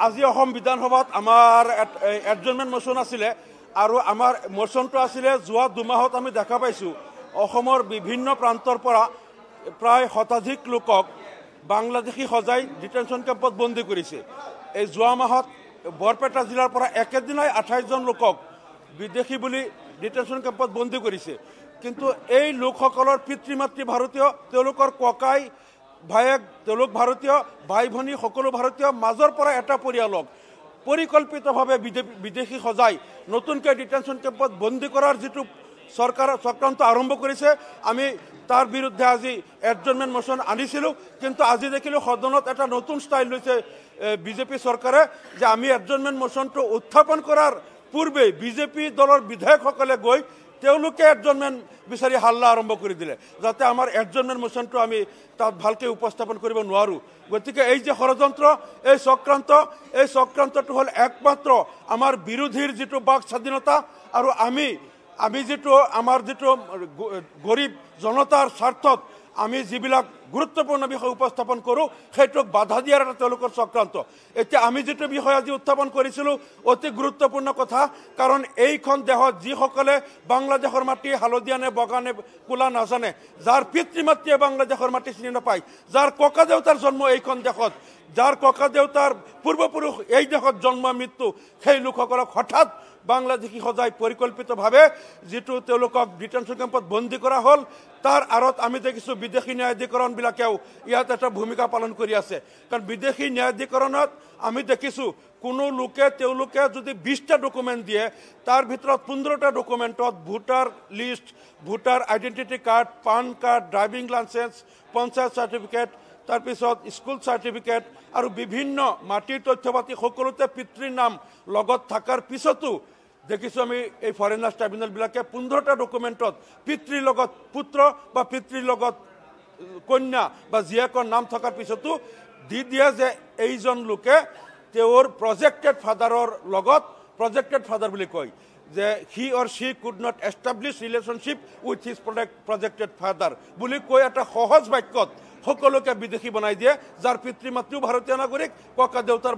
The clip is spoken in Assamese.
আজি অসম বিধানসভাত আমাৰ এডজৰ্ণমেণ্ট মোচন আছিলে আৰু আমাৰ মোচনটো আছিলে যোৱা 2 মাহত আমি দেখা পাইছোঁ অসমৰ বিভিন্ন প্ৰান্তৰ পৰা প্ৰায় শতাধিক লোকক বাংলাদেশী সজাই ডিটেনশ্যন কেম্পত বন্দী কৰিছে। এই যোৱা মাহত বৰপেটা জিলাৰ পৰা একেদিনাই 28 জন লোকক বিদেশী বুলি ডিটেনশ্যন কেম্পত বন্দী কৰিছে। কিন্তু এই লোকসকলৰ পিতৃ মাতৃ ভাৰতীয়, তেওঁলোকৰ ককাই ভায়েক তেওঁলোক ভাৰতীয়, ভাই ভনী সকলো ভাৰতীয়, মাজৰ পৰা এটা পৰিয়ালক পৰিকল্পিতভাৱে বিদেশী সজাই নতুনকৈ ডিটেনশ্যন কেম্পত বন্দী কৰাৰ যিটো চৰকাৰৰ চক্ৰান্ত আৰম্ভ কৰিছে, আমি তাৰ বিৰুদ্ধে আজি এডজৰ্ণমেণ্ট মোচন আনিছিলোঁ। কিন্তু আজি দেখিলোঁ সদনত এটা নতুন ষ্টাইল লৈছে বিজেপি চৰকাৰে যে আমি এডজৰ্ণমেণ্ট মোচনটো উত্থাপন কৰাৰ পূৰ্বে বিজেপি দলৰ বিধায়কসকলে গৈ তেওঁলোকে এডজৰ্ণমেণ্ট বিচাৰি হাল্লা আৰম্ভ কৰি দিলে, যাতে আমাৰ এডজৰ্ণমেণ্ট মোচনটো আমি তাত ভালকৈ উপস্থাপন কৰিব নোৱাৰোঁ। গতিকে এই যে ষড়যন্ত্ৰ, এই চক্ৰান্তটো হ'ল একমাত্ৰ আমাৰ বিৰোধীৰ যিটো বাক স্বাধীনতা আৰু আমি যিটো আমাৰ যিটো গৰীব জনতাৰ স্বাৰ্থত আমি যিবিলাক গুৰুত্বপূৰ্ণ বিষয় উপস্থাপন কৰোঁ সেইটোক বাধা দিয়াৰ এটা তেওঁলোকৰ চক্ৰান্ত। এতিয়া আমি যিটো বিষয় আজি উত্থাপন কৰিছিলোঁ অতি গুৰুত্বপূৰ্ণ কথা, কাৰণ এইখন দেশত যিসকলে বাংলাদেশৰ মাটি হালধীয়া নে বগা নে কোলা নাজানে, যাৰ পিতৃ মাতৃয়ে বাংলাদেশৰ মাটি চিনি নাপায়, যাৰ ককা দেউতাৰ জন্ম এইখন দেশত, যাৰ ককা দেউতাৰ পূৰ্বপুৰুষ এই দেশত জন্ম মৃত্যু, সেই লোকসকলক হঠাৎ বাংলাদেশী সজাই পৰিকল্পিতভাৱে যিটো তেওঁলোকক ডিটেনশ্যন কেম্পত বন্দী কৰা হ'ল, তাৰ আঁৰত আমি দেখিছোঁ বিদেশী ন্যায়াধিকৰণবিলাকেও ইয়াত এটা ভূমিকা পালন কৰি আছে। কাৰণ বিদেশী ন্যায়াধিকৰণত আমি দেখিছোঁ কোনো লোকে তেওঁলোকে যদি 20টা ডকুমেণ্ট দিয়ে, তাৰ ভিতৰত 15টা ডকুমেণ্টত voter list, voter identity card, PAN card, driving licence, panchayat certificate, তাৰপিছত স্কুল চাৰ্টিফিকেট আৰু বিভিন্ন মাটিৰ তথ্য পাতি সকলোতে পিতৃৰ নাম লগত থকাৰ পিছতো দেখিছোঁ আমি এই ফৰেনাৰ্ছ ট্ৰাইব্যুনেলবিলাকে 15টা ডকুমেণ্টত পিতৃৰ লগত পুত্ৰ বা পিতৃৰ লগত কন্যা বা জীয়েকৰ নাম থকাৰ পিছতো দি দিয়ে যে এইজন লোকে তেওঁৰ প্ৰজেক্টেড ফাদাৰৰ লগত, প্ৰজেক্টেড ফাদাৰ বুলি কয় যে he or she could not establish relationship with his projected father বুলি কৈ এটা সহজ বাক্যত সকলোকে বিদেশী বনাই দিয়ে, যাৰ পিতৃ মাতৃও ভাৰতীয় নাগৰিক, ককা দেউতাৰ